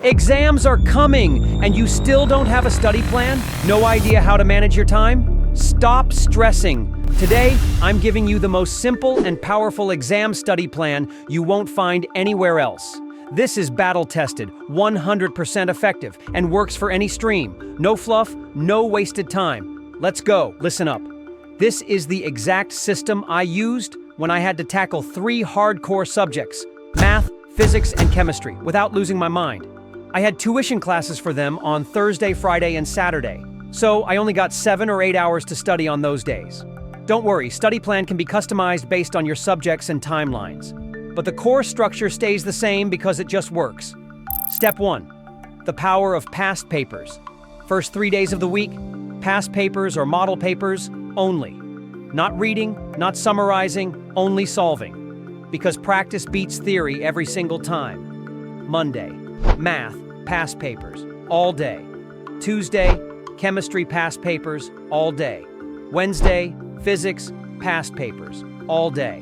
Exams are coming, and you still don't have a study plan? No idea how to manage your time? Stop stressing. Today, I'm giving you the most simple and powerful exam study plan you won't find anywhere else. This is battle-tested, 100% effective, and works for any stream. No fluff, no wasted time. Let's go. Listen up. This is the exact system I used when I had to tackle 3 hardcore subjects: math, physics, and chemistry, without losing my mind. I had tuition classes for them on Thursday, Friday, and Saturday, so I only got 7 or 8 hours to study on those days. Don't worry, study plan can be customized based on your subjects and timelines. But the core structure stays the same because it just works. Step 1. The power of past papers. First 3 days of the week, past papers or model papers only. Not reading, not summarizing, only solving. Because practice beats theory every single time. Monday, math, past papers, all day. Tuesday, chemistry past papers, all day. Wednesday, physics, past papers, all day.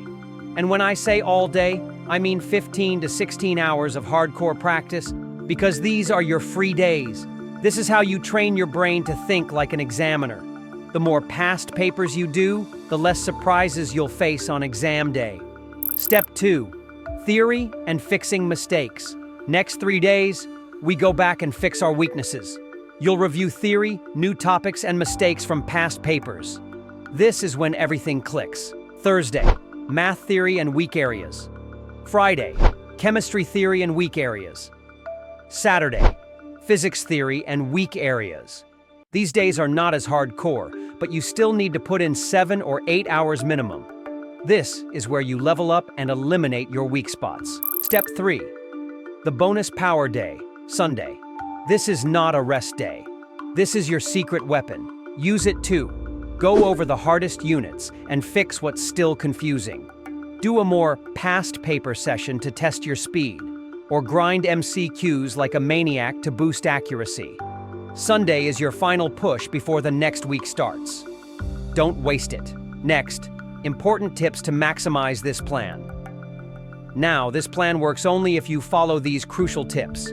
And when I say all day, I mean 15 to 16 hours of hardcore practice, because these are your free days. This is how you train your brain to think like an examiner. The more past papers you do, the less surprises you'll face on exam day. Step 2. Theory and fixing mistakes. Next 3 days, we go back and fix our weaknesses. You'll review theory, new topics, and mistakes from past papers. This is when everything clicks. Thursday, math theory and weak areas. Friday, chemistry theory and weak areas. Saturday, physics theory and weak areas. These days are not as hardcore, but you still need to put in 7 or 8 hours minimum. This is where you level up and eliminate your weak spots. Step 3. The bonus power day, Sunday. This is not a rest day. This is your secret weapon. Use it too. Go over the hardest units and fix what's still confusing. Do a more past paper session to test your speed, or grind MCQs like a maniac to boost accuracy. Sunday is your final push before the next week starts. Don't waste it. Next, important tips to maximize this plan. Now, this plan works only if you follow these crucial tips.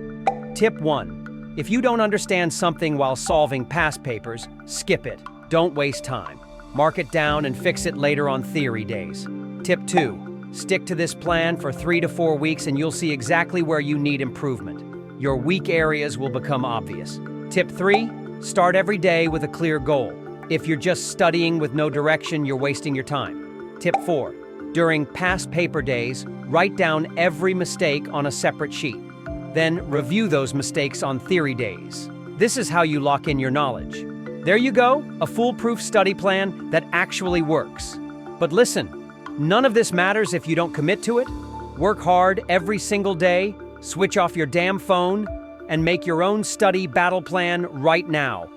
Tip 1. If you don't understand something while solving past papers, skip it. Don't waste time. Mark it down and fix it later on theory days. Tip 2. Stick to this plan for 3 to 4 weeks and you'll see exactly where you need improvement. Your weak areas will become obvious. Tip 3. Start every day with a clear goal. If you're just studying with no direction, you're wasting your time. Tip 4. During past paper days, write down every mistake on a separate sheet. Then review those mistakes on theory days. This is how you lock in your knowledge. There you go, a foolproof study plan that actually works. But listen, none of this matters if you don't commit to it. Work hard every single day, switch off your damn phone, and make your own study battle plan right now.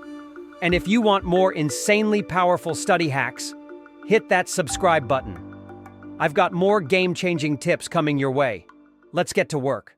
And if you want more insanely powerful study hacks, hit that subscribe button. I've got more game-changing tips coming your way. Let's get to work.